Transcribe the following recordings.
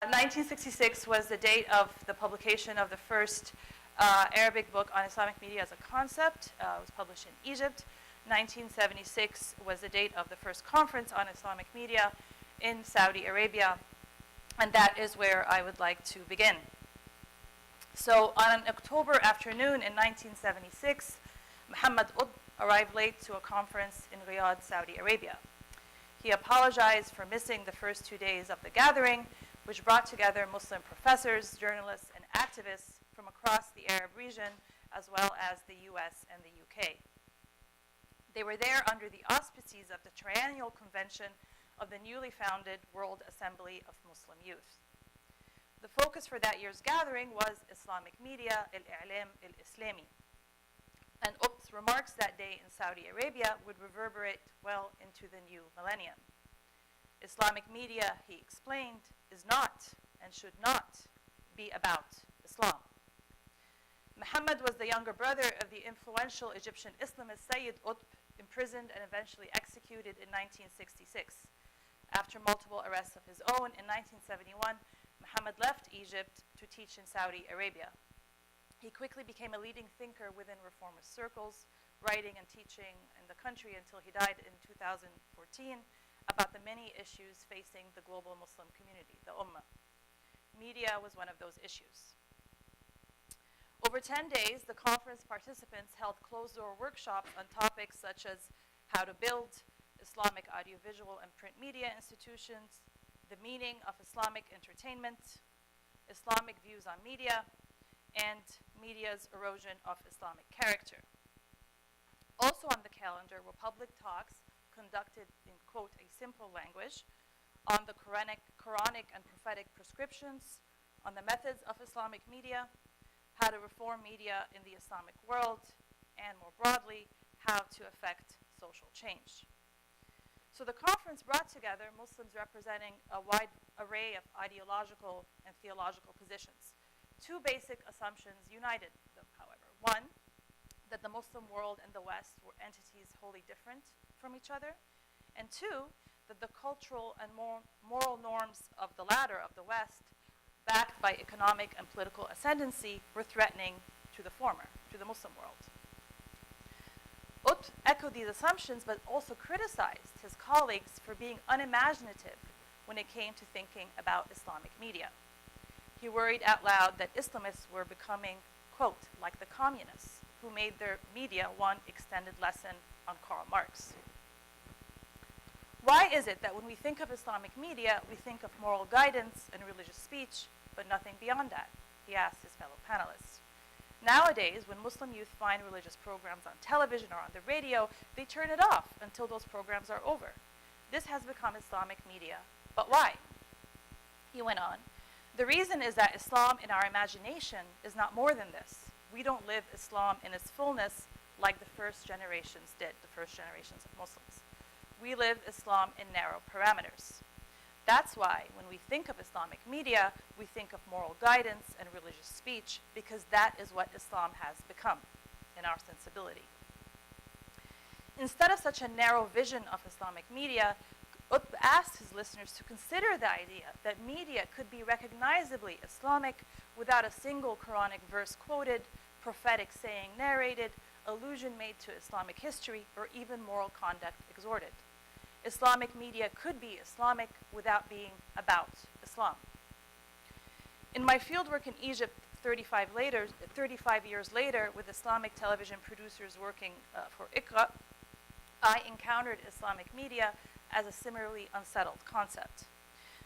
1966 was the date of the publication of the first Arabic book on Islamic media as a concept. It was published in Egypt. 1976 was the date of the first conference on Islamic media in Saudi Arabia. And that is where I would like to begin. So on an October afternoon in 1976, Muhammad Qutb arrived late to a conference in Riyadh, Saudi Arabia. He apologized for missing the first 2 days of the gathering, which brought together Muslim professors, journalists, and activists from across the Arab region, as well as the US and the UK. They were there under the auspices of the Triennial Convention of the newly founded World Assembly of Muslim Youth. The focus for that year's gathering was Islamic media, al-i'lam al-islami. And Qutb's remarks that day in Saudi Arabia would reverberate well into the new millennium. Islamic media, he explained, is not and should not be about Islam. Muhammad was the younger brother of the influential Egyptian Islamist Sayyid Qutb, imprisoned and eventually executed in 1966. After multiple arrests of his own, in 1971, Muhammad left Egypt to teach in Saudi Arabia. He quickly became a leading thinker within reformist circles, writing and teaching in the country until he died in 2014 about the many issues facing the global Muslim community, the Ummah. Media was one of those issues. Over 10 days, the conference participants held closed-door workshops on topics such as how to build Islamic audiovisual and print media institutions, the meaning of Islamic entertainment, Islamic views on media, and media's erosion of Islamic character. Also on the calendar were public talks conducted in, quote, a simple language on the Quranic and prophetic prescriptions, on the methods of Islamic media, how to reform media in the Islamic world, and more broadly, how to affect social change. So the conference brought together Muslims representing a wide array of ideological and theological positions. Two basic assumptions united them, however. One, that the Muslim world and the West were entities wholly different from each other. And two, that the cultural and moral norms of the latter, of the West, backed by economic and political ascendancy, were threatening to the former, to the Muslim world. Qutb echoed these assumptions, but also criticized his colleagues for being unimaginative when it came to thinking about Islamic media. He worried out loud that Islamists were becoming, quote, like the communists, who made their media one extended lesson on Karl Marx. Why is it that when we think of Islamic media, we think of moral guidance and religious speech, but nothing beyond that? He asked his fellow panelists. Nowadays, when Muslim youth find religious programs on television or on the radio, they turn it off until those programs are over. This has become Islamic media. But why? He went on, the reason is that Islam in our imagination is not more than this. We don't live Islam in its fullness like the first generations did, the first generations of Muslims. We live Islam in narrow parameters. That's why when we think of Islamic media, we think of moral guidance and religious speech, because that is what Islam has become in our sensibility. Instead of such a narrow vision of Islamic media, Qutb asked his listeners to consider the idea that media could be recognizably Islamic without a single Quranic verse quoted, prophetic saying narrated, allusion made to Islamic history, or even moral conduct exhorted. Islamic media could be Islamic without being about Islam. In my fieldwork in Egypt 35 years later, with Islamic television producers working for Iqra, I encountered Islamic media as a similarly unsettled concept.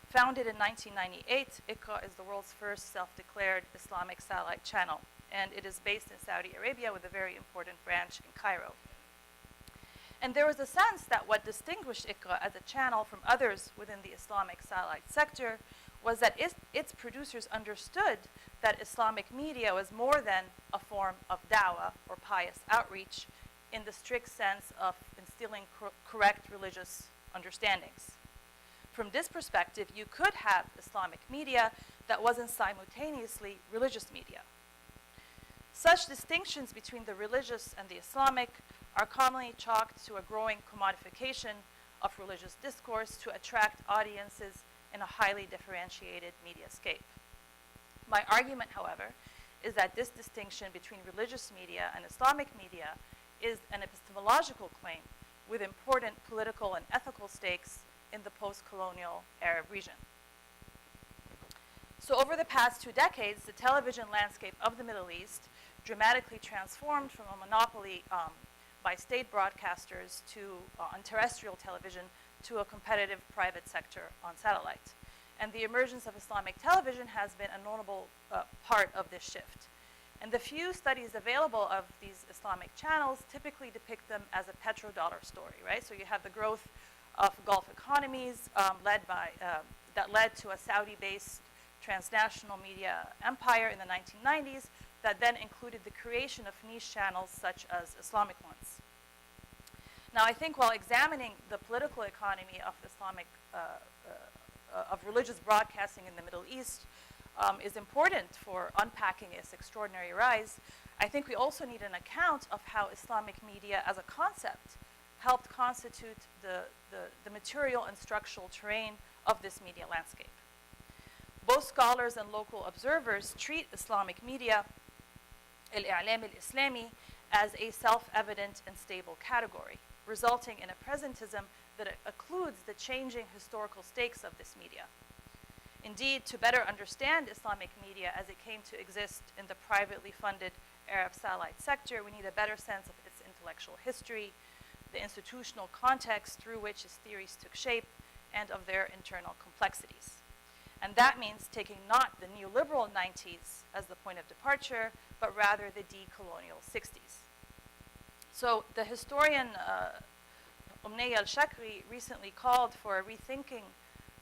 Founded in 1998, Iqra is the world's first self-declared Islamic satellite channel, and it is based in Saudi Arabia with a very important branch in Cairo. And there was a sense that what distinguished Iqra as a channel from others within the Islamic satellite sector was that its producers understood that Islamic media was more than a form of da'wah or pious outreach in the strict sense of instilling correct religious understandings. From this perspective, you could have Islamic media that wasn't simultaneously religious media. Such distinctions between the religious and the Islamic are commonly chalked to a growing commodification of religious discourse to attract audiences in a highly differentiated mediascape. My argument, however, is that this distinction between religious media and Islamic media is an epistemological claim with important political and ethical stakes in the post-colonial Arab region. So over the past 2 decades, the television landscape of the Middle East dramatically transformed from a monopoly by state broadcasters on terrestrial television to a competitive private sector on satellite. And the emergence of Islamic television has been a notable part of this shift. And the few studies available of these Islamic channels typically depict them as a petrodollar story, right? So you have the growth of Gulf economies that led to a Saudi-based transnational media empire in the 1990s that then included the creation of niche channels such as Islamic ones. Now, I think while examining the political economy of of religious broadcasting in the Middle East is important for unpacking its extraordinary rise, I think we also need an account of how Islamic media as a concept helped constitute the material and structural terrain of this media landscape. Both scholars and local observers treat Islamic media, al-i'lam al-Islami, as a self-evident and stable category, resulting in a presentism that occludes the changing historical stakes of this media. Indeed, to better understand Islamic media as it came to exist in the privately funded Arab satellite sector, we need a better sense of its intellectual history, the institutional context through which its theories took shape, and of their internal complexities. And that means taking not the neoliberal 90s as the point of departure, but rather the decolonial 60s. So the historian Omniyah al-Shakri recently called for a rethinking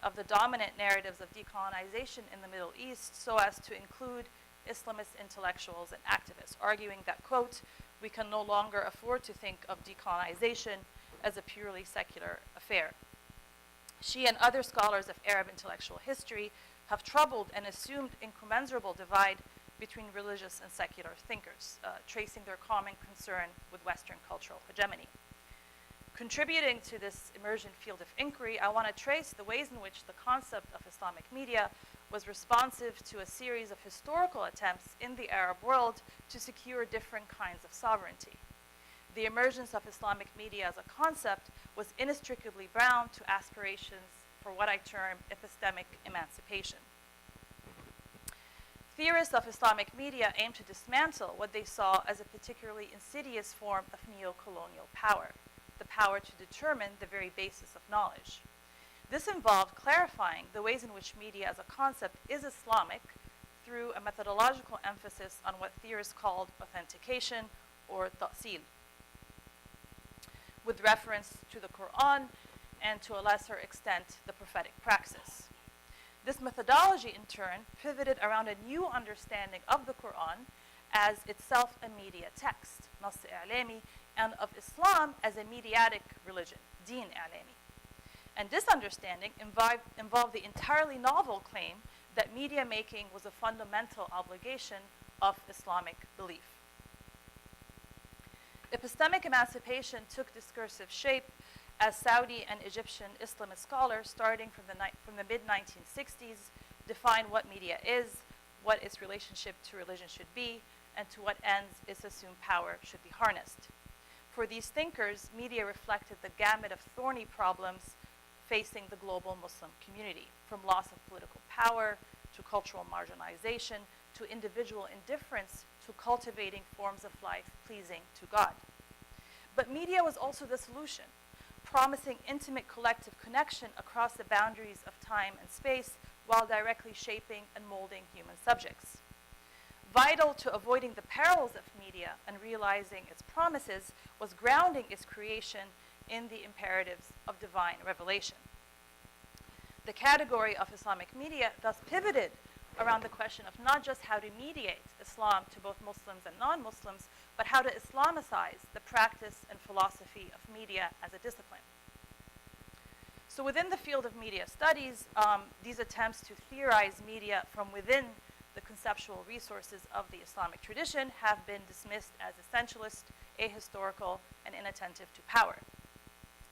of the dominant narratives of decolonization in the Middle East so as to include Islamist intellectuals and activists, arguing that, quote, we can no longer afford to think of decolonization as a purely secular affair. She and other scholars of Arab intellectual history have troubled an assumed incommensurable divide between religious and secular thinkers, tracing their common concern with Western cultural hegemony. Contributing to this emergent field of inquiry, I want to trace the ways in which the concept of Islamic media was responsive to a series of historical attempts in the Arab world to secure different kinds of sovereignty. The emergence of Islamic media as a concept was inextricably bound to aspirations for what I term epistemic emancipation. Theorists of Islamic media aim to dismantle what they saw as a particularly insidious form of neo-colonial power, the power to determine the very basis of knowledge. This involved clarifying the ways in which media as a concept is Islamic through a methodological emphasis on what theorists called authentication or ta'sil, with reference to the Quran and to a lesser extent the prophetic praxis. This methodology in turn pivoted around a new understanding of the Quran as itself a media text, nas i'lami, and of Islam as a mediatic religion, deen i'lami. And this understanding involved the entirely novel claim that media making was a fundamental obligation of Islamic belief. Epistemic emancipation took discursive shape as Saudi and Egyptian Islamist scholars, starting from the mid-1960s, defined what media is, what its relationship to religion should be, and to what ends its assumed power should be harnessed. For these thinkers, media reflected the gamut of thorny problems facing the global Muslim community, from loss of political power to cultural marginalization to individual indifference to cultivating forms of life pleasing to God. But media was also the solution, promising intimate collective connection across the boundaries of time and space while directly shaping and molding human subjects. Vital to avoiding the perils of media and realizing its promises was grounding its creation in the imperatives of divine revelation. The category of Islamic media thus pivoted around the question of not just how to mediate Islam to both Muslims and non-Muslims, but how to Islamicize the practice and philosophy of media as a discipline. So within the field of media studies, these attempts to theorize media from within the conceptual resources of the Islamic tradition have been dismissed as essentialist, ahistorical, and inattentive to power.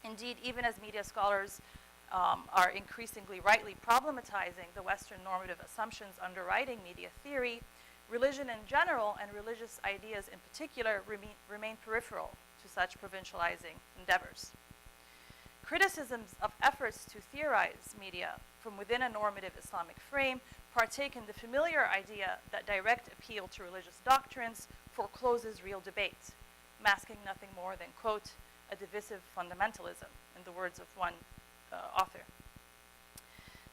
Indeed, even as media scholars are increasingly rightly problematizing the Western normative assumptions underwriting media theory, religion in general and religious ideas in particular remain peripheral to such provincializing endeavors. Criticisms of efforts to theorize media from within a normative Islamic frame partake in the familiar idea that direct appeal to religious doctrines forecloses real debate, masking nothing more than, quote, a divisive fundamentalism, in the words of one author.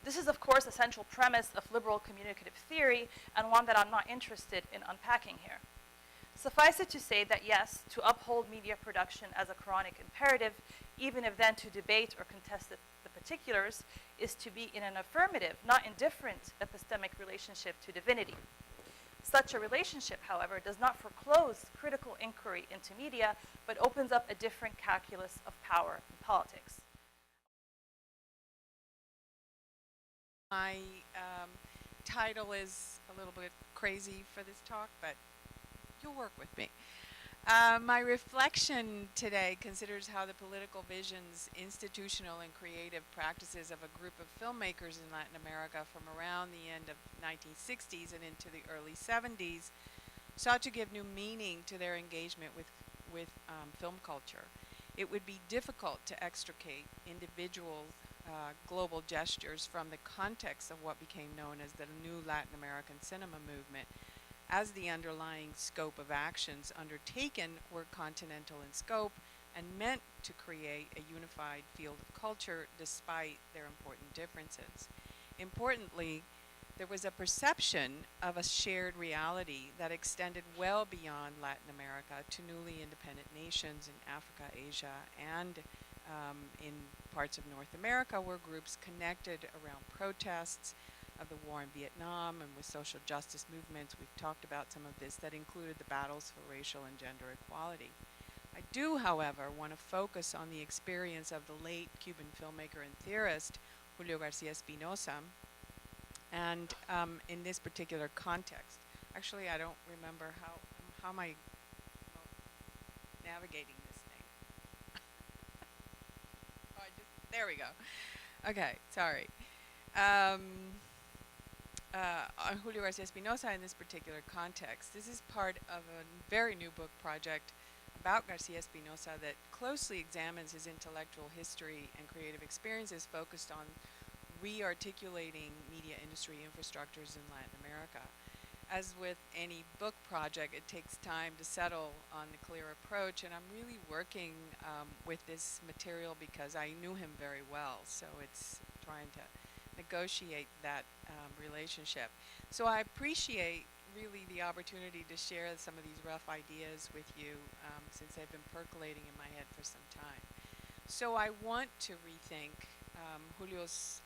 This is, of course, a central premise of liberal communicative theory, and one that I'm not interested in unpacking here. Suffice it to say that yes, to uphold media production as a Quranic imperative, even if then to debate or contest the particulars, is to be in an affirmative, not indifferent, epistemic relationship to divinity. Such a relationship, however, does not foreclose critical inquiry into media, but opens up a different calculus of power and politics. My title is a little bit crazy for this talk, but you'll work with me. My reflection today considers how the political visions, institutional and creative practices of a group of filmmakers in Latin America from around the end of 1960s and into the early 70s sought to give new meaning to their engagement with film culture. It would be difficult to extricate individual global gestures from the context of what became known as the new Latin American cinema movement, as the underlying scope of actions undertaken were continental in scope and meant to create a unified field of culture despite their important differences. Importantly, there was a perception of a shared reality that extended well beyond Latin America to newly independent nations in Africa, Asia, and in parts of North America, where groups connected around protests of the war in Vietnam and with social justice movements. We've talked about some of this that included the battles for racial and gender equality. I do, however, want to focus on the experience of the late Cuban filmmaker and theorist Julio Garcia Espinosa, and in this particular context. Actually, I don't remember how am I navigating this thing. There we go. Okay, sorry. Julio Garcia Espinosa in this particular context. This is part of a very new book project about Garcia Espinosa that closely examines his intellectual history and creative experiences focused on re-articulating media industry infrastructures in Latin America. As with any book project, it takes time to settle on the clear approach, and I'm really working with this material because I knew him very well, so it's trying to negotiate that relationship. So I appreciate really the opportunity to share some of these rough ideas with you since they've been percolating in my head for some time. So I want to rethink Julio's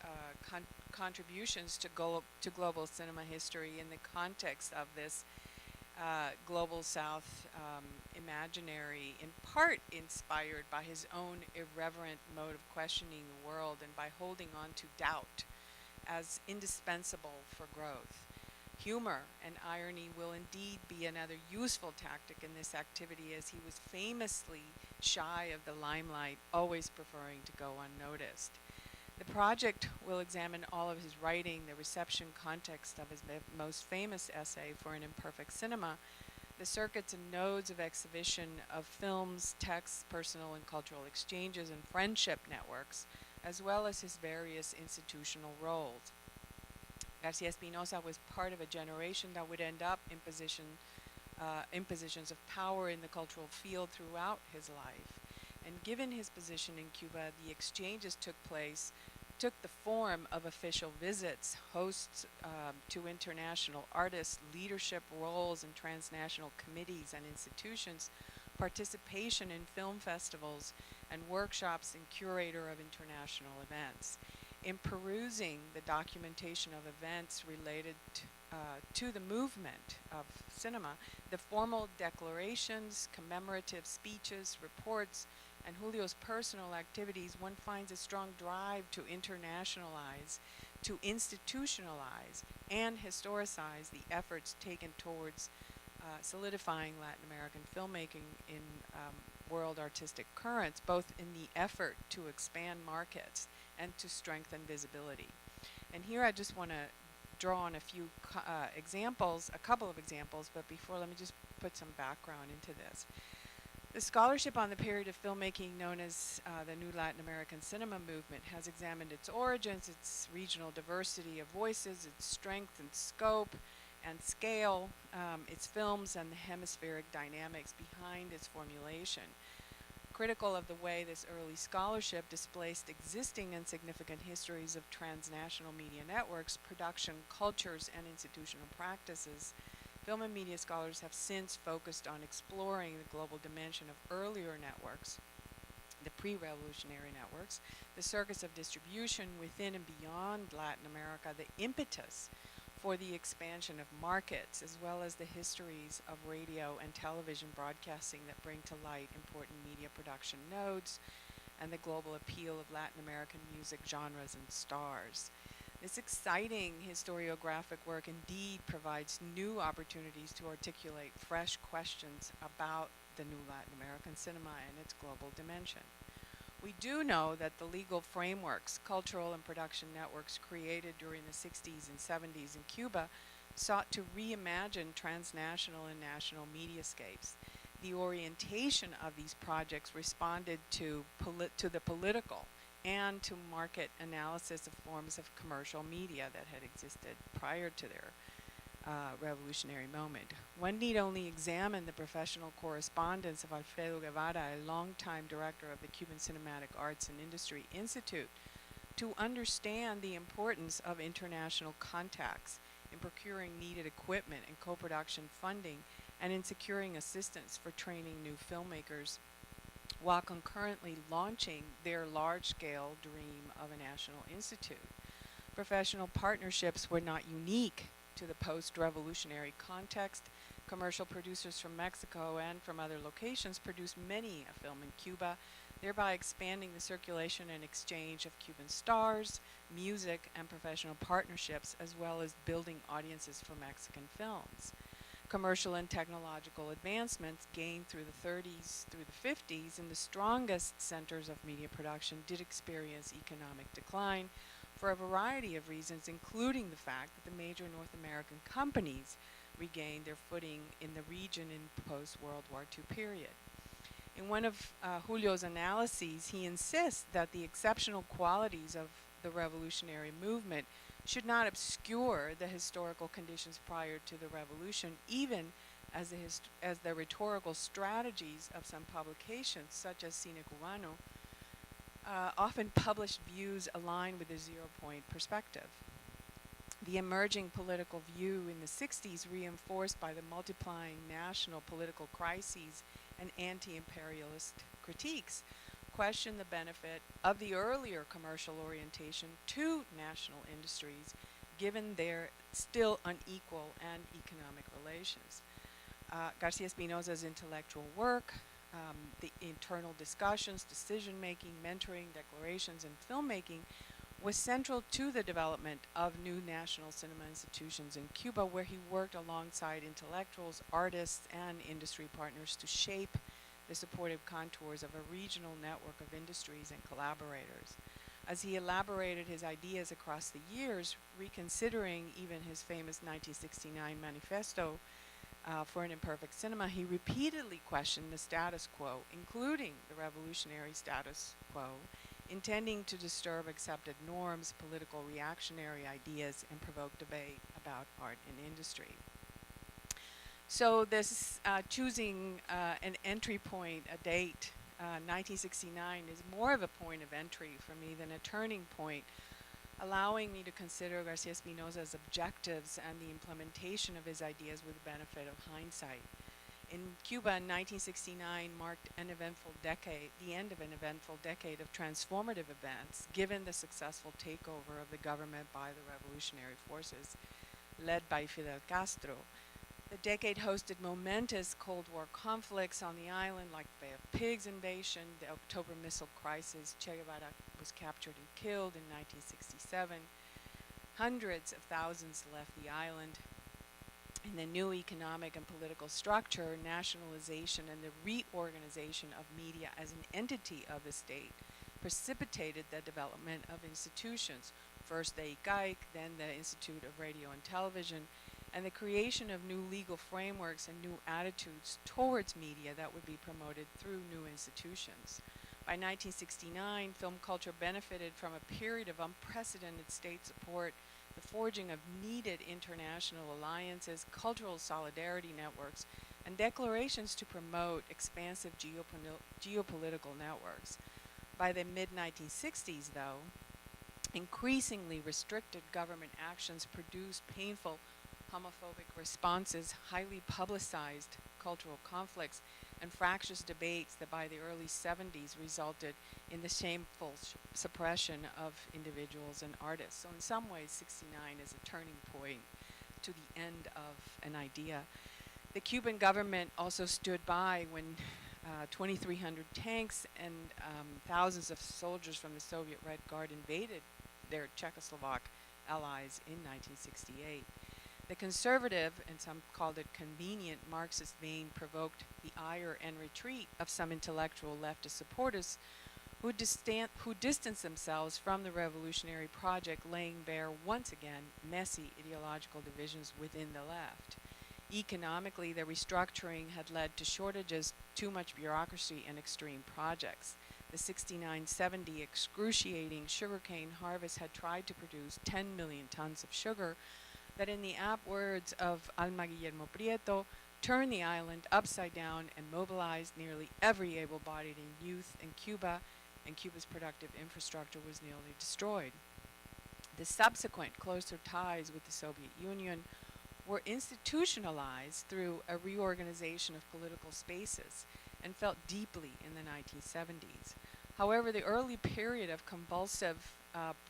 contributions to global cinema history in the context of this global South imaginary, in part inspired by his own irreverent mode of questioning the world and by holding on to doubt as indispensable for growth. Humor and irony will indeed be another useful tactic in this activity, as he was famously shy of the limelight, always preferring to go unnoticed. The project will examine all of his writing, the reception context of his most famous essay, For an Imperfect Cinema, the circuits and nodes of exhibition of films, texts, personal and cultural exchanges, and friendship networks, as well as his various institutional roles. Garcia Espinosa was part of a generation that would end up in positions of power in the cultural field throughout his life. And given his position in Cuba, the exchanges took the form of official visits, hosts to international artists, leadership roles in transnational committees and institutions, participation in film festivals, and workshops and curator of international events. In perusing the documentation of events related to the movement of cinema, the formal declarations, commemorative speeches, reports, and Julio's personal activities, one finds a strong drive to internationalize, to institutionalize, and historicize the efforts taken towards solidifying Latin American filmmaking in world artistic currents, both in the effort to expand markets and to strengthen visibility. And here I just want to draw on a few examples, a couple of examples, but before, let me just put some background into this. The scholarship on the period of filmmaking known as the New Latin American Cinema Movement has examined its origins, its regional diversity of voices, its strength and scope and scale, its films, and the hemispheric dynamics behind its formulation. Critical of the way this early scholarship displaced existing and significant histories of transnational media networks, production cultures, and institutional practices, film and media scholars have since focused on exploring the global dimension of earlier networks, the pre-revolutionary networks, the circuits of distribution within and beyond Latin America, the impetus for the expansion of markets, as well as the histories of radio and television broadcasting that bring to light important media production nodes and the global appeal of Latin American music genres and stars. This exciting historiographic work indeed provides new opportunities to articulate fresh questions about the new Latin American cinema and its global dimension. We do know that the legal frameworks, cultural and production networks created during the 60s and 70s in Cuba sought to reimagine transnational and national mediascapes. The orientation of these projects responded to the political and to market analysis of forms of commercial media that had existed prior to their revolutionary moment. One need only examine the professional correspondence of Alfredo Guevara, a longtime director of the Cuban Cinematic Arts and Industry Institute, to understand the importance of international contacts in procuring needed equipment and co-production funding and in securing assistance for training new filmmakers while concurrently launching their large-scale dream of a national institute. Professional partnerships were not unique to the post-revolutionary context. Commercial producers from Mexico and from other locations produced many a film in Cuba, thereby expanding the circulation and exchange of Cuban stars, music, and professional partnerships, as well as building audiences for Mexican films. Commercial and technological advancements gained through the 30s through the 50s in the strongest centers of media production did experience economic decline for a variety of reasons, including the fact that the major North American companies regained their footing in the region in post-World War II period. In one of Julio's analyses, he insists that the exceptional qualities of the revolutionary movement should not obscure the historical conditions prior to the revolution, even as the rhetorical strategies of some publications, such as Cine Cubano, often published views aligned with the zero-point perspective. The emerging political view in the 60s, reinforced by the multiplying national political crises and anti-imperialist critiques, questioned the benefit of the earlier commercial orientation to national industries, given their still unequal and economic relations. Garcia Espinosa's intellectual work, the internal discussions, decision-making, mentoring, declarations, and filmmaking was central to the development of new national cinema institutions in Cuba, where he worked alongside intellectuals, artists, and industry partners to shape the supportive contours of a regional network of industries and collaborators. As he elaborated his ideas across the years, reconsidering even his famous 1969 manifesto for an imperfect cinema, he repeatedly questioned the status quo, including the revolutionary status quo, intending to disturb accepted norms, political reactionary ideas, and provoke debate about art and industry. So this choosing an entry point, a date, 1969, is more of a point of entry for me than a turning point, allowing me to consider Garcia Espinosa's objectives and the implementation of his ideas with the benefit of hindsight. In Cuba, 1969 marked an eventful decade, the end of an eventful decade of transformative events, given the successful takeover of the government by the revolutionary forces led by Fidel Castro. The decade hosted momentous Cold War conflicts on the island, like the Bay of Pigs invasion, the October missile crisis. Che Guevara was captured and killed in 1967. Hundreds of thousands left the island. In the new economic and political structure, nationalization and the reorganization of media as an entity of the state precipitated the development of institutions. First the ICAIC, then the Institute of Radio and Television, and the creation of new legal frameworks and new attitudes towards media that would be promoted through new institutions. By 1969, film culture benefited from a period of unprecedented state support, the forging of needed international alliances, cultural solidarity networks, and declarations to promote expansive geopolitical networks. By the mid-1960s, though, increasingly restricted government actions produced painful homophobic responses, highly publicized cultural conflicts, and fractious debates that by the early 70s resulted in the shameful suppression of individuals and artists. So in some ways, 69 is a turning point to the end of an idea. The Cuban government also stood by when 2,300 tanks and thousands of soldiers from the Soviet Red Guard invaded their Czechoslovak allies in 1968. The conservative, and some called it convenient, Marxist vein provoked the ire and retreat of some intellectual leftist supporters who distanced themselves from the revolutionary project, laying bare once again messy ideological divisions within the left. Economically, the restructuring had led to shortages, too much bureaucracy, and extreme projects. The 69-70 excruciating sugarcane harvest had tried to produce 10 million tons of sugar that, in the apt words of Alma Guillermo Prieto, turned the island upside down and mobilized nearly every able-bodied youth in Cuba, and Cuba's productive infrastructure was nearly destroyed. The subsequent closer ties with the Soviet Union were institutionalized through a reorganization of political spaces and felt deeply in the 1970s. However, the early period of convulsive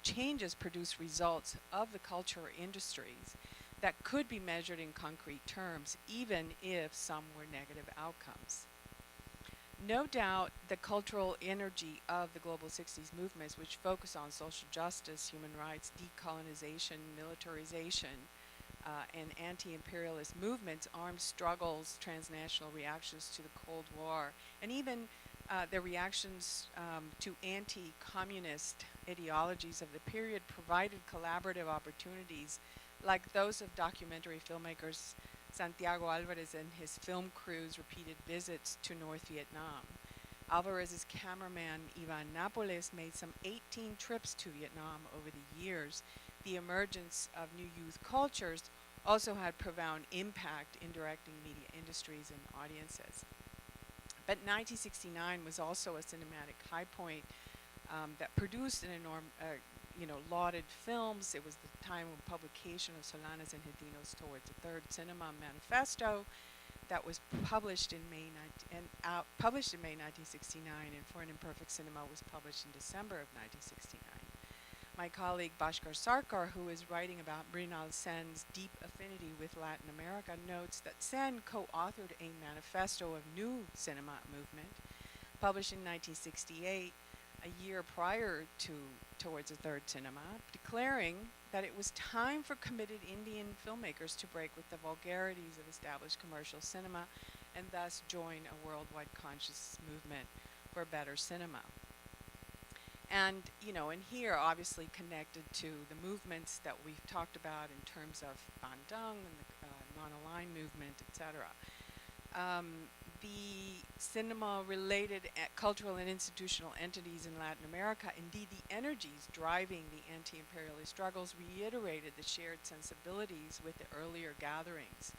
changes produced results of the culture industries that could be measured in concrete terms, even if some were negative outcomes. No doubt the cultural energy of the global 60s movements, which focus on social justice, human rights, decolonization, militarization, and anti-imperialist movements, armed struggles, transnational reactions to the Cold War, and even the reactions to anti-communist ideologies of the period provided collaborative opportunities like those of documentary filmmakers Santiago Alvarez and his film crew's repeated visits to North Vietnam. Alvarez's cameraman Ivan Napoles made some 18 trips to Vietnam over the years. The emergence of new youth cultures also had profound impact in directing media industries and audiences. But 1969 was also a cinematic high point that produced an lauded films. It was the time of publication of Solanas and Hedino's Towards the Third Cinema Manifesto that was published in May 1969, and For an Imperfect Cinema was published in December of 1969. My colleague Bhaskar Sarkar, who is writing about Mrinal Sen's deep affinity with Latin America, notes that Sen co-authored a manifesto of new cinema movement, published in 1968, a year prior to Towards the Third Cinema, declaring that it was time for committed Indian filmmakers to break with the vulgarities of established commercial cinema and thus join a worldwide conscious movement for better cinema. And, and here obviously connected to the movements that we've talked about in terms of Bandung and the non-aligned movement, etc. The cinema-related cultural and institutional entities in Latin America, indeed the energies driving the anti-imperialist struggles, reiterated the shared sensibilities with the earlier gatherings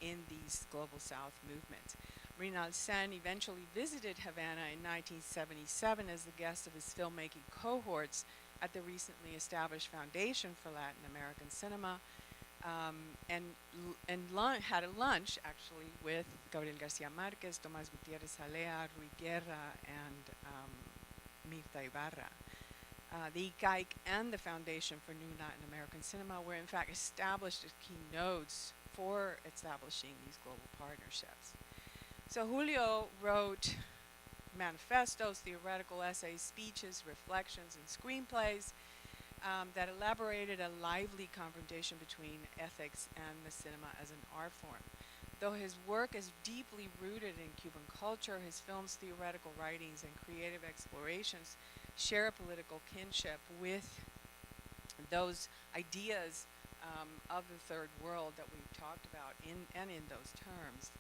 in these Global South movements. Mrinal Sen eventually visited Havana in 1977 as the guest of his filmmaking cohorts at the recently established Foundation for Latin American Cinema, and had a lunch actually with Gabriel Garcia Marquez, Tomás Gutiérrez Alea, Rui Guerra, and Mirta Ibarra. The ICAIC and the Foundation for New Latin American Cinema were in fact established as key nodes for establishing these global partnerships. So Julio wrote manifestos, theoretical essays, speeches, reflections, and screenplays that elaborated a lively confrontation between ethics and the cinema as an art form. Though his work is deeply rooted in Cuban culture, his film's theoretical writings and creative explorations share a political kinship with those ideas of the third world that we've talked about in those terms.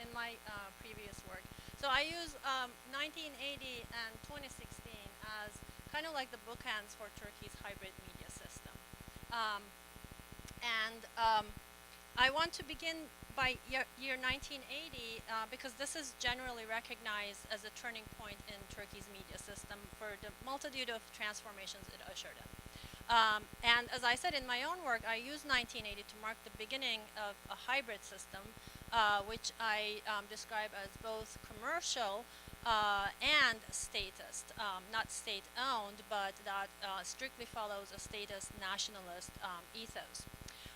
In my previous work. So I use 1980 and 2016 as kind of like the bookends for Turkey's hybrid media system. Um, and I want to begin by year 1980 because this is generally recognized as a turning point in Turkey's media system for the multitude of transformations it ushered in. And as I said in my own work, I use 1980 to mark the beginning of a hybrid system, which I describe as both commercial and statist, not state-owned, but that strictly follows a statist nationalist ethos.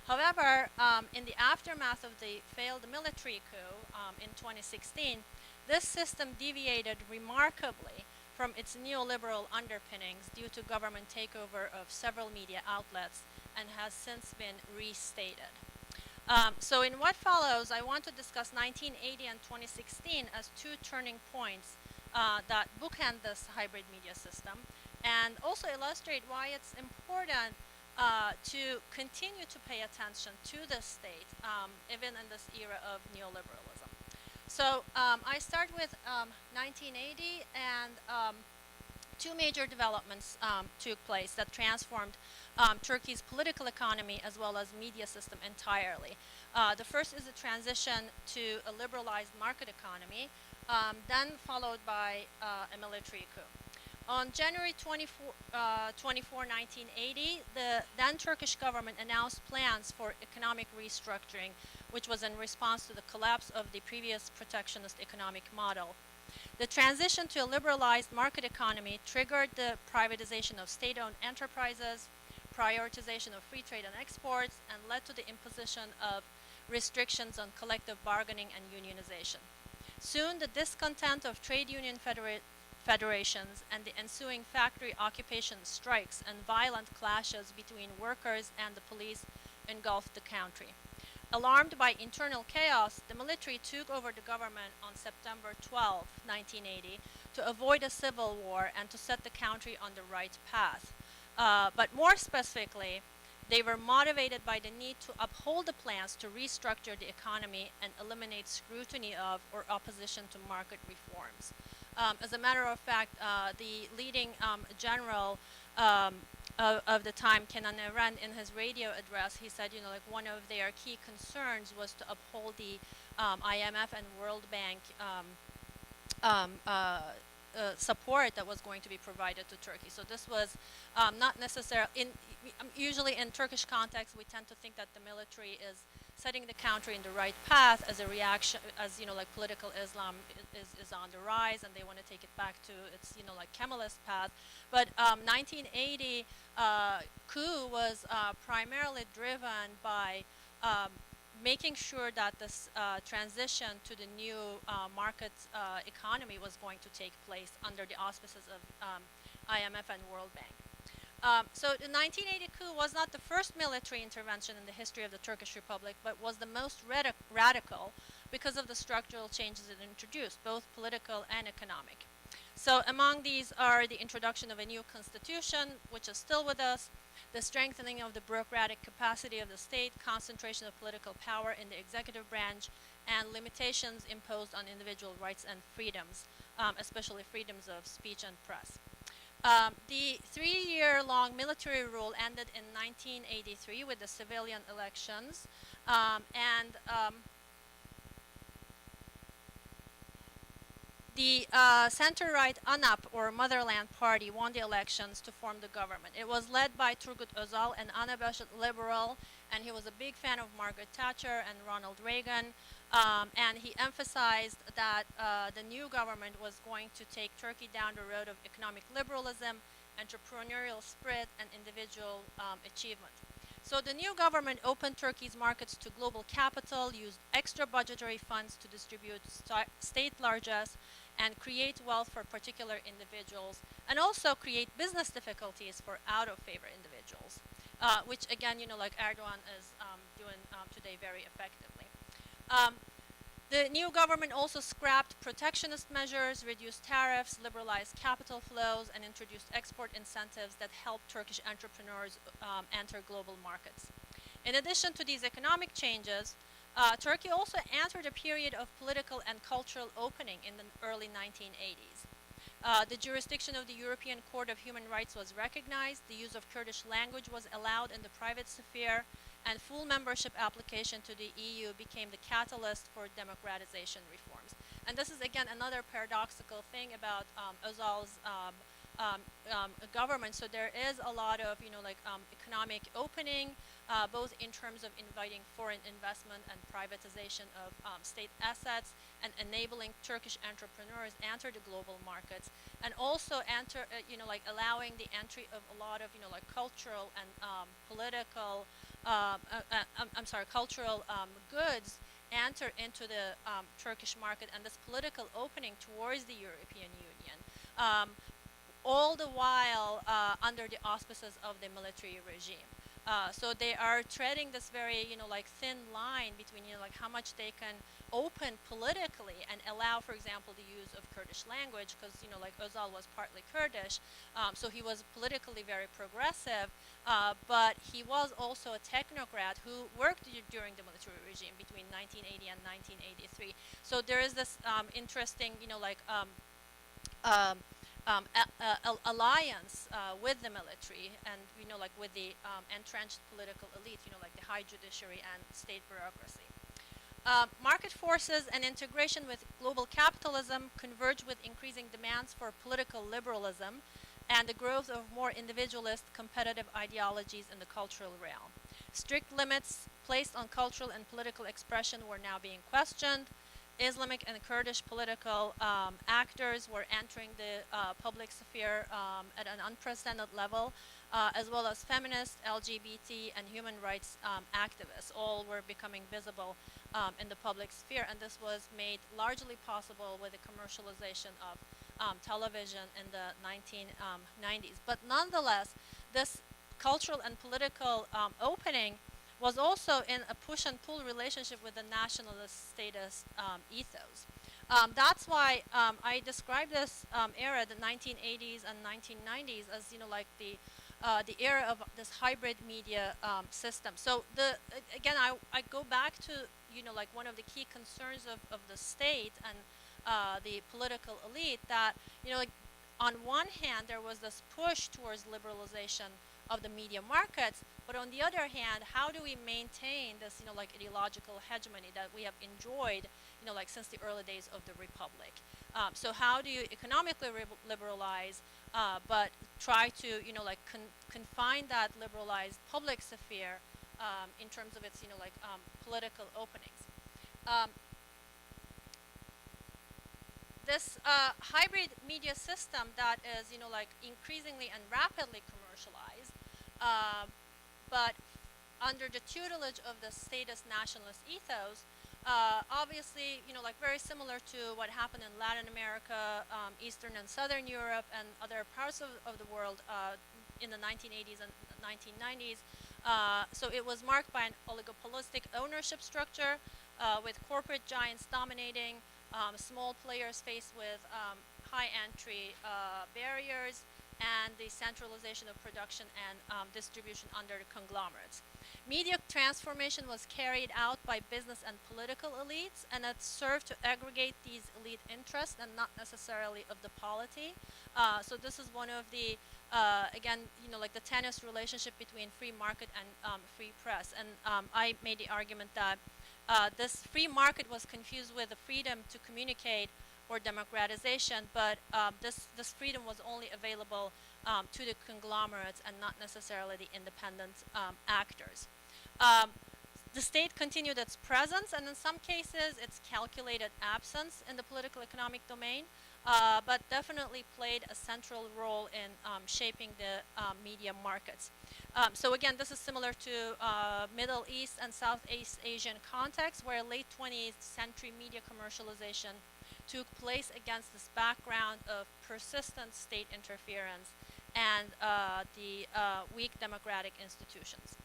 However, in the aftermath of the failed military coup in 2016, this system deviated remarkably from its neoliberal underpinnings due to government takeover of several media outlets and has since been restated. So in what follows, I want to discuss 1980 and 2016 as two turning points that bookend this hybrid media system, and also illustrate why it's important to continue to pay attention to the state, even in this era of neoliberalism. So I start with 1980, and two major developments took place that transformed Turkey's political economy as well as media system entirely. The first is the transition to a liberalized market economy, then followed by a military coup. On January 24, 1980, the then Turkish government announced plans for economic restructuring, which was in response to the collapse of the previous protectionist economic model. The transition to a liberalized market economy triggered the privatization of state-owned enterprises, prioritization of free trade and exports, and led to the imposition of restrictions on collective bargaining and unionization. Soon, the discontent of trade union federations and the ensuing factory occupation strikes and violent clashes between workers and the police engulfed the country. Alarmed by internal chaos, the military took over the government on September 12, 1980, to avoid a civil war and to set the country on the right path. But more specifically, they were motivated by the need to uphold the plans to restructure the economy and eliminate scrutiny of or opposition to market reforms. As a matter of fact, the leading general of the time, Kenan Evren, in his radio address, he said, like one of their key concerns was to uphold the IMF and World Bank support that was going to be provided to Turkey. So this was not necessarily, usually in Turkish context, we tend to think that the military is setting the country in the right path as a reaction, as like political Islam is on the rise, and they want to take it back to its like Kemalist path. But 1980 coup was primarily driven by making sure that this transition to the new market economy was going to take place under the auspices of IMF and World Bank. So the 1980 coup was not the first military intervention in the history of the Turkish Republic, but was the most radical because of the structural changes it introduced, both political and economic. So among these are the introduction of a new constitution, which is still with us, the strengthening of the bureaucratic capacity of the state, concentration of political power in the executive branch, and limitations imposed on individual rights and freedoms, especially freedoms of speech and press. The 3-year-long military rule ended in 1983 with the civilian elections, the center-right ANAP, or Motherland Party, won the elections to form the government. It was led by Turgut Özal, an unabashed liberal, and he was a big fan of Margaret Thatcher and Ronald Reagan. And he emphasized that the new government was going to take Turkey down the road of economic liberalism, entrepreneurial spirit, and individual achievement. So the new government opened Turkey's markets to global capital, used extra budgetary funds to distribute state largesse, and create wealth for particular individuals, and also create business difficulties for out-of-favor individuals. which again, like Erdogan is doing today very effectively. Um, the new government also scrapped protectionist measures, reduced tariffs, liberalized capital flows, and introduced export incentives that helped Turkish entrepreneurs enter global markets. In addition to these economic changes, Turkey also entered a period of political and cultural opening in the early 1980s. The jurisdiction of the European Court of Human Rights was recognized, the use of Kurdish language was allowed in the private sphere, and full membership application to the EU became the catalyst for democratization reforms. And this is, again, another paradoxical thing about Özal's government. So there is a lot of, economic opening, both in terms of inviting foreign investment and privatization of state assets, and enabling Turkish entrepreneurs enter the global markets, and also allowing the entry of a lot of, cultural and political, cultural goods enter into the Turkish market, and this political opening towards the European Union, all the while under the auspices of the military regime. So they are treading this very, thin line between, how much they can open politically and allow, for example, the use of Kurdish language, because, Özal was partly Kurdish, so he was politically very progressive, but he was also a technocrat who worked during the military regime between 1980 and 1983. So there is this interesting, alliance with the military and, with the entrenched political elite, like the high judiciary and state bureaucracy. Market forces and integration with global capitalism converge with increasing demands for political liberalism and the growth of more individualist competitive ideologies in the cultural realm. Strict limits placed on cultural and political expression were now being questioned. Islamic and Kurdish political actors were entering the public sphere at an unprecedented level, as well as feminist, LGBT, and human rights activists. All were becoming visible in the public sphere, and this was made largely possible with the commercialization of television in the 1990s. But nonetheless, this cultural and political opening was also in a push and pull relationship with the nationalist statist ethos. That's why I describe this era, the 1980s and 1990s, as the era of this hybrid media system. So again, I go back to one of the key concerns of the state and the political elite, that on one hand there was this push towards liberalization of the media markets, but on the other hand, how do we maintain this ideological hegemony that we have enjoyed since the early days of the Republic? So how do you economically liberalize, but try to confine that liberalized public sphere in terms of its political openings? This hybrid media system that is increasingly and rapidly commercialized, but under the tutelage of the statist nationalist ethos, obviously, very similar to what happened in Latin America, Eastern and Southern Europe, and other parts of the world in the 1980s and 1990s. So it was marked by an oligopolistic ownership structure with corporate giants dominating, small players faced with high entry barriers, and the centralization of production and distribution under the conglomerates. Media transformation was carried out by business and political elites, and it served to aggregate these elite interests and not necessarily of the polity. So this is one of the, again, the tennis relationship between free market and free press. And I made the argument that this free market was confused with the freedom to communicate or democratization, but this freedom was only available to the conglomerates and not necessarily the independent actors. The state continued its presence, and in some cases its calculated absence in the political economic domain, but definitely played a central role in shaping the media markets. So again, this is similar to Middle East and Southeast Asian context, where late 20th century media commercialization took place against this background of persistent state interference and the weak democratic institutions.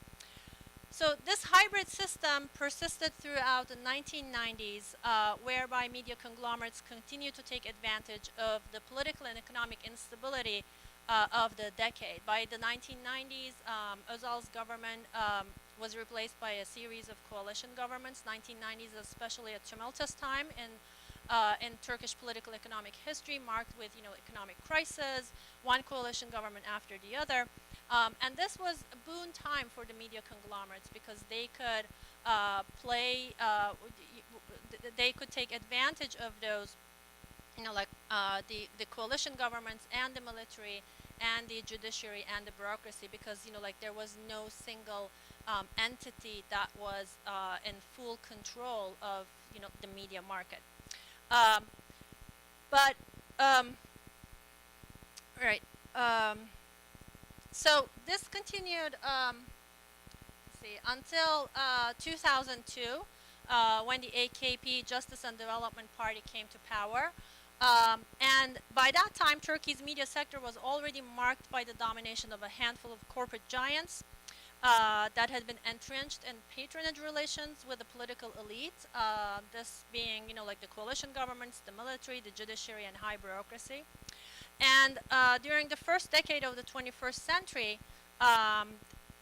So this hybrid system persisted throughout the 1990s, whereby media conglomerates continued to take advantage of the political and economic instability of the decade. By the 1990s, Özal's government was replaced by a series of coalition governments. 1990s, especially a tumultuous time in Turkish political economic history, marked with economic crisis, one coalition government after the other. And this was a boon time for the media conglomerates because they could they could take advantage of those, the coalition governments and the military and the judiciary and the bureaucracy, because there was no single entity that was in full control of the media market. Right. So this continued, until 2002, when the AKP, Justice and Development Party, came to power. And by that time, Turkey's media sector was already marked by the domination of a handful of corporate giants that had been entrenched in patronage relations with the political elite, this being, the coalition governments, the military, the judiciary, and high bureaucracy. And during the first decade of the 21st century,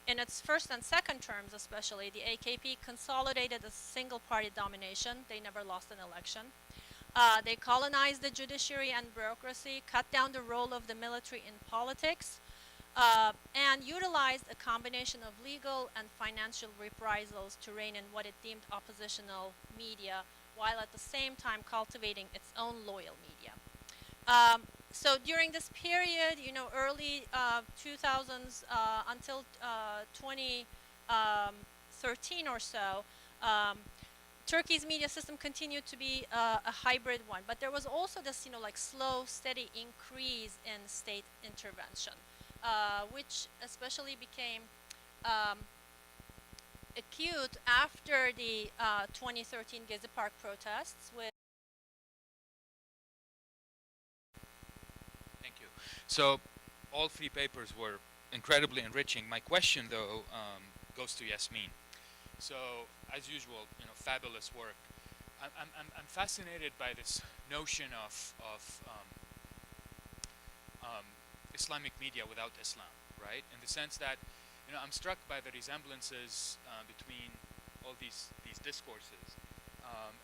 in its first and second terms especially, the AKP consolidated a single-party domination. They never lost an election. They colonized the judiciary and bureaucracy, cut down the role of the military in politics, and utilized a combination of legal and financial reprisals to rein in what it deemed oppositional media, while at the same time cultivating its own loyal media. So during this period, early 2000s until 2013 or so, Turkey's media system continued to be a hybrid one, but there was also this, slow, steady increase in state intervention, which especially became acute after the 2013 Gezi Park protests. So all three papers were incredibly enriching. My question, though, goes to Yasmin. So, as usual, fabulous work. I'm fascinated by this notion of Islamic media without Islam, right? In the sense that, I'm struck by the resemblances between all these discourses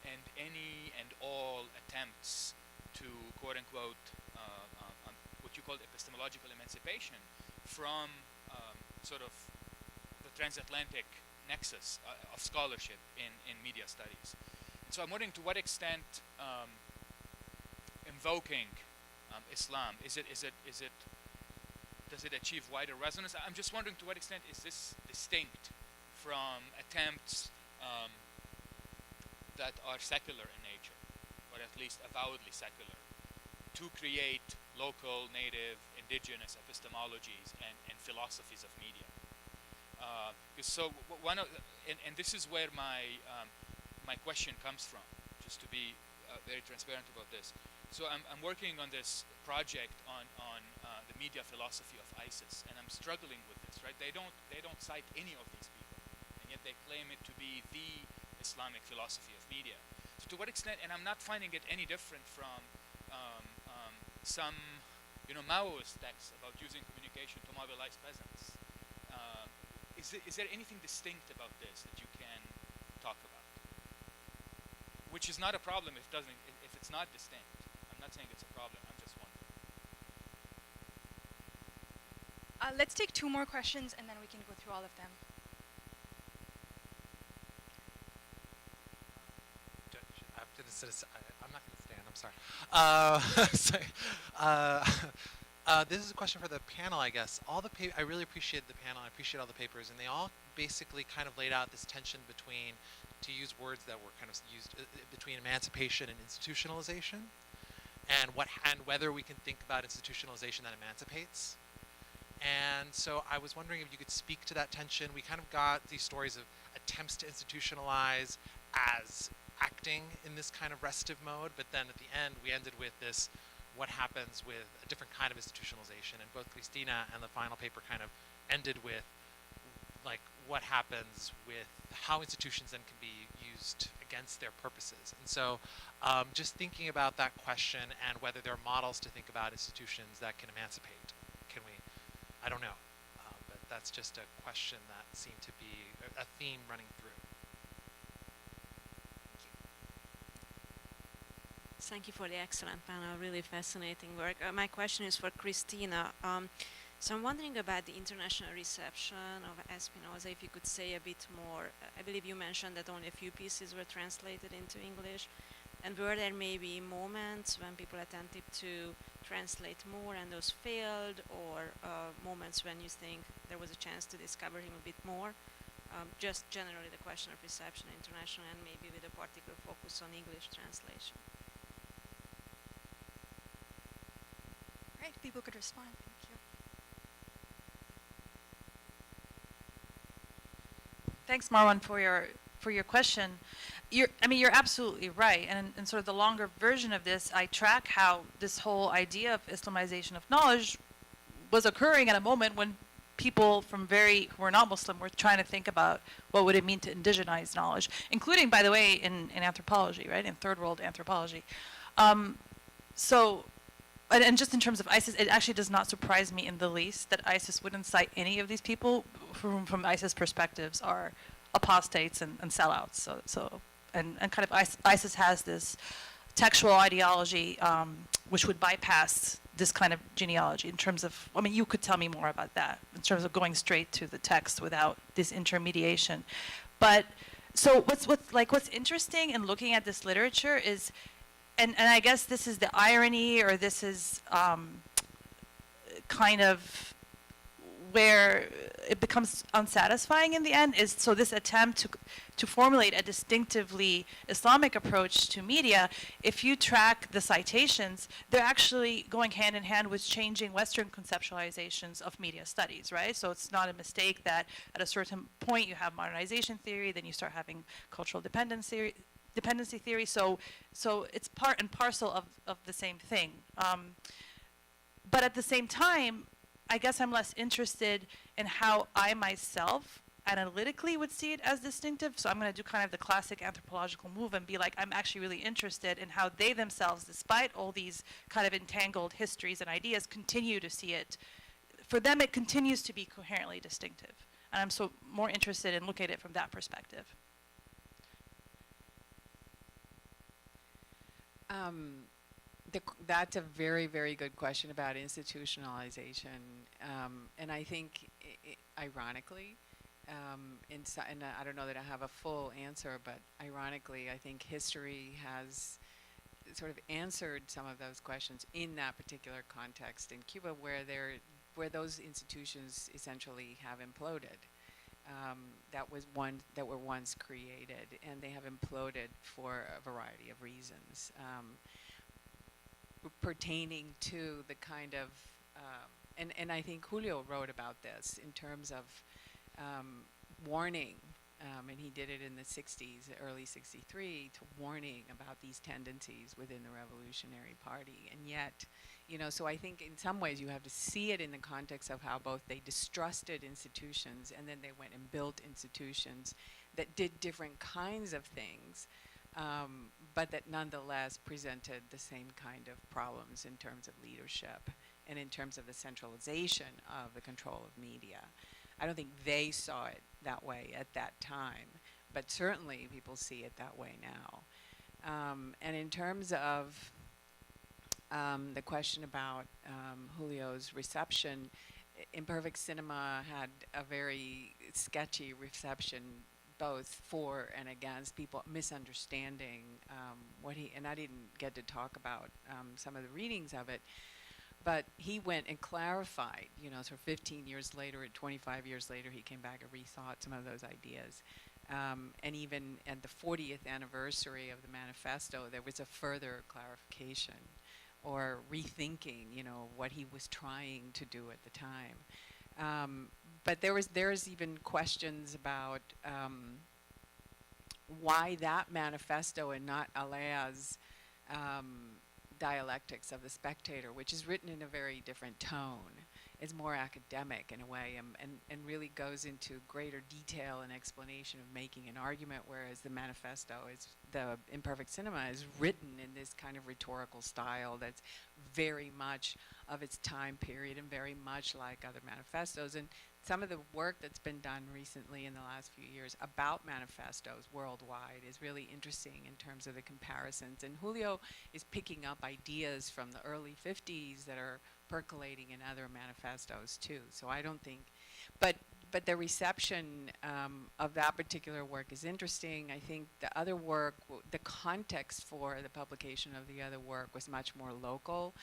and any and all attempts to quote unquote what you call epistemological emancipation from sort of the transatlantic nexus of scholarship in media studies. And so I'm wondering to what extent invoking Islam does it achieve wider resonance? I'm just wondering to what extent is this distinct from attempts that are secular in nature, or at least avowedly secular, to create local, native, indigenous epistemologies and philosophies of media. So one of, and this is where my question comes from, just to be very transparent about this. So I'm working on this project on the media philosophy of ISIS, and I'm struggling with this. Right? They don't cite any of these people, and yet they claim it to be the Islamic philosophy of media. So to what extent? And I'm not finding it any different from some, Maoist texts about using communication to mobilize peasants. Is there anything distinct about this that you can talk about? Which is not a problem if it's not distinct. I'm not saying it's a problem. I'm just wondering. Let's take two more questions and then we can go through all of them. I'm not going to stand. I'm sorry. This is a question for the panel, I guess. I really appreciate the panel. I appreciate all the papers, and they all basically kind of laid out this tension between, to use words that were kind of used, between emancipation and institutionalization, and whether we can think about institutionalization that emancipates. And so I was wondering if you could speak to that tension. We kind of got these stories of attempts to institutionalize as acting in this kind of restive mode, but then at the end we ended with this what happens with a different kind of institutionalization. And both Christina and the final paper kind of ended with like what happens with how institutions then can be used against their purposes. And so just thinking about that question and whether there are models to think about institutions that can emancipate. Can we, I don't know, but that's just a question that seemed to be a theme running through. Thank you for the excellent panel, really fascinating work. My question is for Christina. So I'm wondering about the international reception of Espinosa, if you could say a bit more. I believe you mentioned that only a few pieces were translated into English. And were there maybe moments when people attempted to translate more and those failed, or moments when you think there was a chance to discover him a bit more? Just generally the question of reception international, and maybe with a particular focus on English translation. Right, people could respond. Thank you. Thanks, Marwan, for your question. You're absolutely right. And in sort of the longer version of this, I track how this whole idea of Islamization of knowledge was occurring at a moment when people who were not Muslim were trying to think about what would it mean to indigenize knowledge, including, by the way, in anthropology, right, in third world anthropology. And just in terms of ISIS, it actually does not surprise me in the least that ISIS wouldn't cite any of these people who, from ISIS perspectives, are apostates and sellouts. And kind of ISIS has this textual ideology which would bypass this kind of genealogy in terms of, you could tell me more about that, in terms of going straight to the text without this intermediation. But so what's interesting in looking at this literature is, and I guess this is the irony, or this is kind of where it becomes unsatisfying in the end, is so this attempt to formulate a distinctively Islamic approach to media. If you track the citations, they're actually going hand in hand with changing Western conceptualizations of media studies, right? So it's not a mistake that at a certain point you have modernization theory, then you start having cultural dependency theory. So it's part and parcel of the same thing. But at the same time, I guess I'm less interested in how I myself analytically would see it as distinctive. So I'm going to do kind of the classic anthropological move and be like, I'm actually really interested in how they themselves, despite all these kind of entangled histories and ideas, continue to see it. For them, it continues to be coherently distinctive. And I'm so more interested in looking at it from that perspective. That's a very, very good question about institutionalization. And I think, ironically, and I don't know that I have a full answer, but ironically, I think history has sort of answered some of those questions in that particular context in Cuba, where those institutions essentially have imploded. That were once created, and they have imploded for a variety of reasons, pertaining to the kind of, and I think Julio wrote about this in terms of warning, and he did it in the 60s, early 63, to warning about these tendencies within the Revolutionary Party. And yet, so I think in some ways you have to see it in the context of how both they distrusted institutions and then they went and built institutions that did different kinds of things, but that nonetheless presented the same kind of problems in terms of leadership and in terms of the centralization of the control of media. I don't think they saw it that way at that time, but certainly people see it that way now. And in terms of the question about Julio's reception, Imperfect Cinema had a very sketchy reception, both for and against, people misunderstanding what he, and I didn't get to talk about some of the readings of it, but he went and clarified, so 15 years later, 25 years later, he came back and rethought some of those ideas. And even at the 40th anniversary of the manifesto, there was a further clarification or rethinking, what he was trying to do at the time. But there's even questions about why that manifesto and not Alea's Dialectics of the Spectator, which is written in a very different tone. It's more academic in a way, and really goes into greater detail and explanation of making an argument, whereas the manifesto is, the Imperfect Cinema is written in this kind of rhetorical style that's very much of its time period and very much like other manifestos. And some of the work that's been done recently in the last few years about manifestos worldwide is really interesting in terms of the comparisons. And Julio is picking up ideas from the early 50s that are percolating in other manifestos too. So I don't think, but the reception of that particular work is interesting. I think the other work, the context for the publication of the other work was much more local.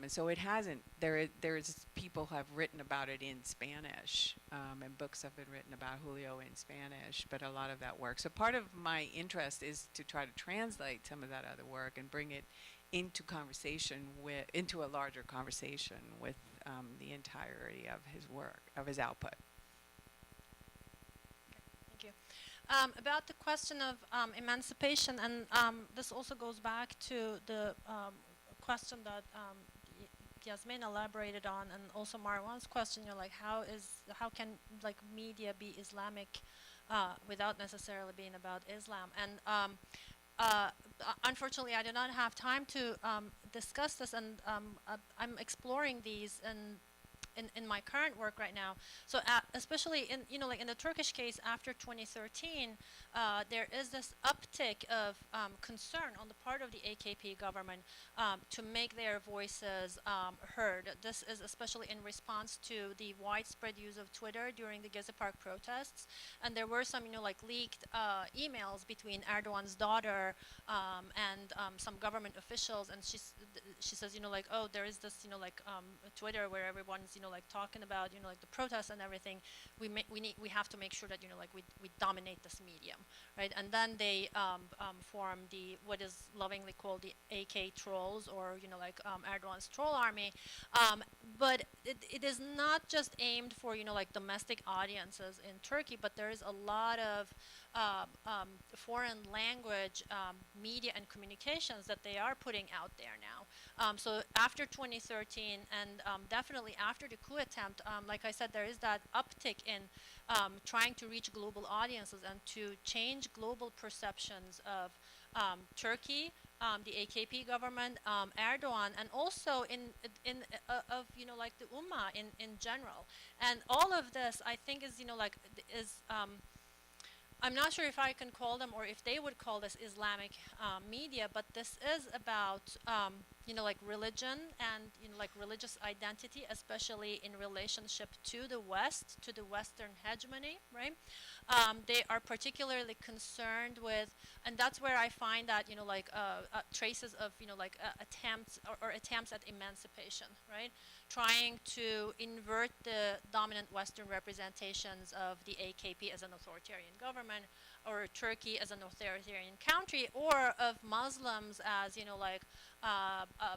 And so it hasn't, there's people have written about it in Spanish, and books have been written about Julio in Spanish, but a lot of that work. So part of my interest is to try to translate some of that other work and bring it into conversation with, into a larger conversation with the entirety of his work, of his output. Thank you. About the question of emancipation, and this also goes back to the question that Yasmin elaborated on, and also Marwan's question. You're like, how can like media be Islamic without necessarily being about Islam? And unfortunately, I do not have time to discuss this, and I'm exploring these in my current work right now. So especially in, you know, like in the Turkish case after 2013, there is this uptick of concern on the part of the AKP government to make their voices heard. This is especially in response to the widespread use of Twitter during the Gezi Park protests. And there were some, you know, like leaked emails between Erdogan's daughter and some government officials, and she says, you know, like, oh, there is this, you know, like Twitter where everyone's, you know, like talking about, you know, like the protests and everything. We have to make sure that, you know, like we dominate this medium, right? And then they form the, what is lovingly called the AK trolls, or, you know, like Erdogan's troll army. But it is not just aimed for, you know, like domestic audiences in Turkey, but there is a lot of foreign language media and communications that they are putting out there now. So after 2013, and definitely after the coup attempt, like I said, there is that uptick in trying to reach global audiences and to change global perceptions of Turkey, the AKP government, Erdogan, and also of, you know, like the Ummah in general. And all of this, I think, is, you know, like is I'm not sure if I can call them, or if they would call this Islamic media, but this is about, you know, like religion and, you know, like religious identity, especially in relationship to the West, to the Western hegemony, right? They are particularly concerned with, and that's where I find that, you know, like traces of, you know, like attempts or attempts at emancipation, right? Trying to invert the dominant Western representations of the AKP as an authoritarian government, or Turkey as an authoritarian country, or of Muslims as, you know, like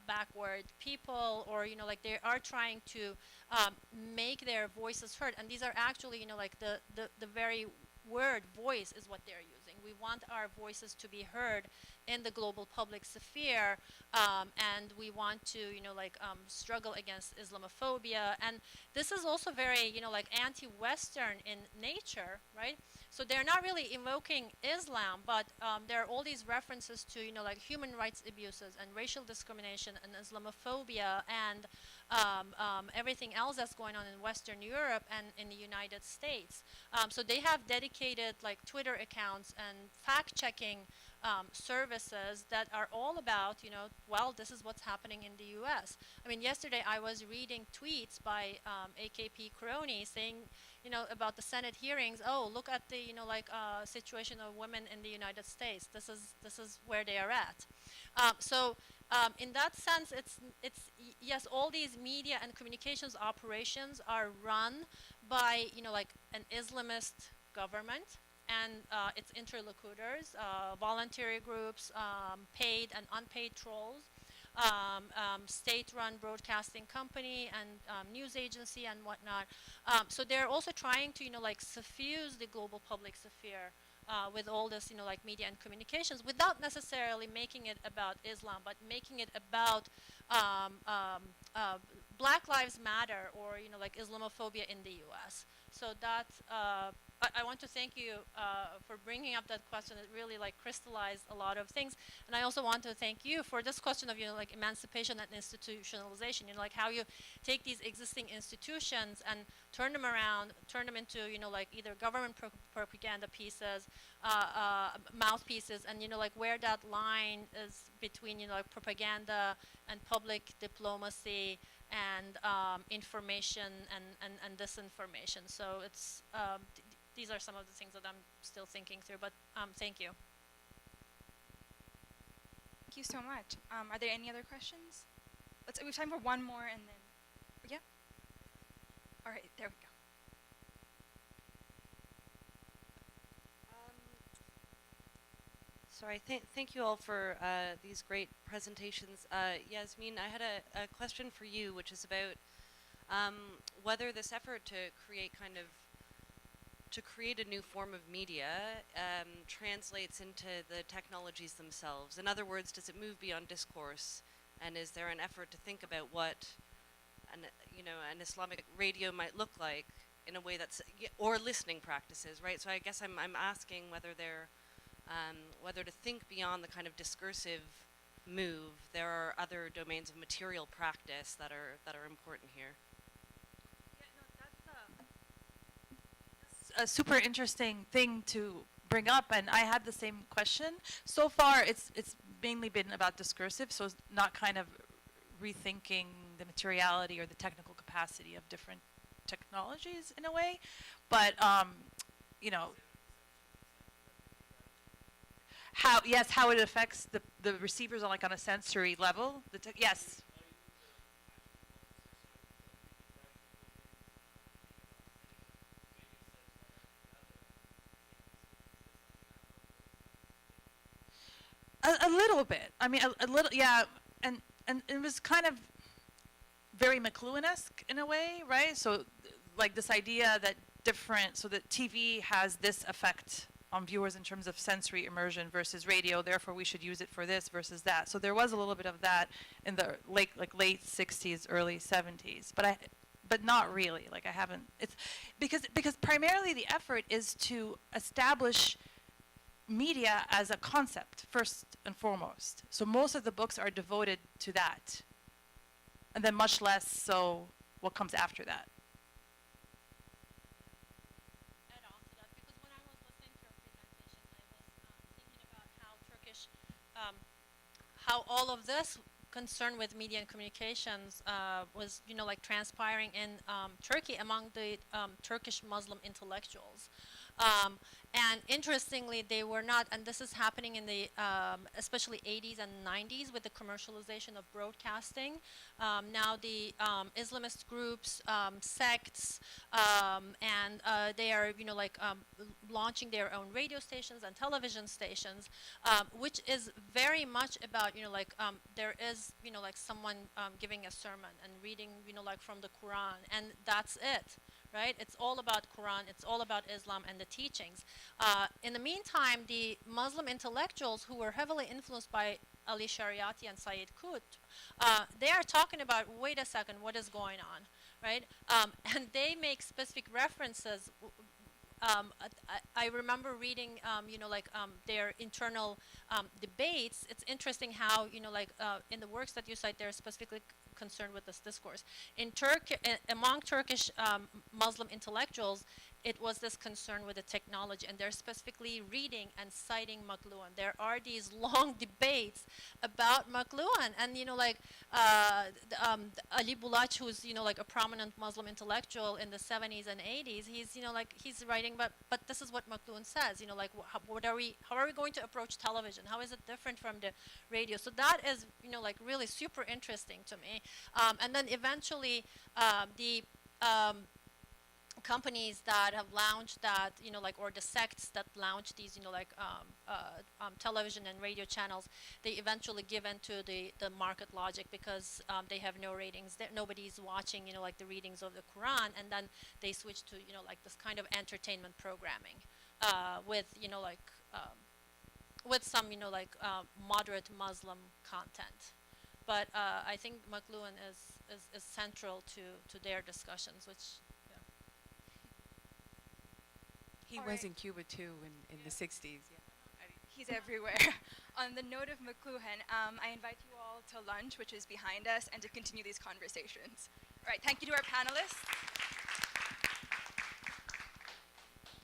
backward people, or, you know, like they are trying to make their voices heard. And these are actually, you know, like the very word voice is what they're using. We want our voices to be heard in the global public sphere, and we want to, you know, like struggle against Islamophobia. And this is also very, you know, like anti-Western in nature, right? So they're not really invoking Islam, but there are all these references to, you know, like human rights abuses and racial discrimination and Islamophobia and everything else that's going on in Western Europe and in the United States. So they have dedicated like Twitter accounts and fact-checking services that are all about, you know, well, this is what's happening in the US. I mean, yesterday I was reading tweets by AKP cronies saying, you know, about the Senate hearings. Oh, look at the, you know, like situation of women in the United States. This is where they are at. In that sense, it's yes, all these media and communications operations are run by, you know, like an Islamist government and its interlocutors, voluntary groups, paid and unpaid trolls, state-run broadcasting company and news agency and whatnot. So they're also trying to, you know, like suffuse the global public sphere with all this, like media and communications, without necessarily making it about Islam, but making it about Black Lives Matter, or like Islamophobia in the U.S. So that's I want to thank you for bringing up that question. It really like crystallized a lot of things. And I also want to thank you for this question of like emancipation and institutionalization. Like how you take these existing institutions and turn them around, turn them into like either government propaganda pieces, mouthpieces, and like where that line is between like propaganda and public diplomacy and information and disinformation. So it's these are some of the things that I'm still thinking through, but thank you. Thank you so much. Are there any other questions? We have time for one more, and then, yeah. All right, there we go. So thank you all for these great presentations. Yasmin, I had a question for you, which is about whether this effort to create a new form of media translates into the technologies themselves. In other words, does it move beyond discourse, and is there an effort to think about what an Islamic radio might look like in a way that's, or listening practices, right? So I guess I'm asking whether whether to think beyond the kind of discursive move, there are other domains of material practice that are important here. A super interesting thing to bring up, and I had the same question. So far, it's mainly been about discursive, so it's not kind of rethinking the materiality or the technical capacity of different technologies in a way, but how it affects the receivers on a sensory level. Yes. A little bit. I mean, a little, yeah. And it was kind of very McLuhan-esque in a way, right? So, like this idea that so that TV has this effect on viewers in terms of sensory immersion versus radio, therefore we should use it for this versus that. So there was a little bit of that in the late 60s, early 70s, but not really. Like I haven't. It's because primarily the effort is to establish media as a concept first and foremost. So most of the books are devoted to that, and then much less so what comes after that. Add on to that, because when I was listening to your presentation, I was thinking about how how all of this concern with media and communications was, like transpiring in Turkey among the Turkish Muslim intellectuals. And interestingly, they were not, and this is happening in the especially 80s and 90s with the commercialization of broadcasting. Now the Islamist groups, sects, and they are, launching their own radio stations and television stations, which is very much about, there is, someone giving a sermon and reading, from the Quran, and that's it. Right? It's all about Quran, it's all about Islam and the teachings. In the meantime, the Muslim intellectuals who were heavily influenced by Ali Shariati and Sayyid Qutb, they are talking about, wait a second, what is going on, right? And they make specific references. I remember reading, their internal debates. It's interesting how, in the works that you cite, they're specifically concerned with this discourse. Among Turkish Muslim intellectuals, it was this concern with the technology, and they're specifically reading and citing McLuhan. There are these long debates about McLuhan, and Ali Bulach, who's a prominent Muslim intellectual in the 70s and 80s, he's writing, but this is what McLuhan says. How are we going to approach television? How is it different from the radio? So that is really super interesting to me. And then eventually the companies that have launched that, or the sects that launch these, television and radio channels, they eventually give in to the market logic because they have no ratings. Nobody's watching, the readings of the Quran, and then they switch to, this kind of entertainment programming. with with some moderate Muslim content. But I think McLuhan is central to their discussions, which He All was right. in Cuba too in the 60s. Yeah. He's everywhere. On the note of McLuhan, I invite you all to lunch, which is behind us, and to continue these conversations. All right, thank you to our panelists.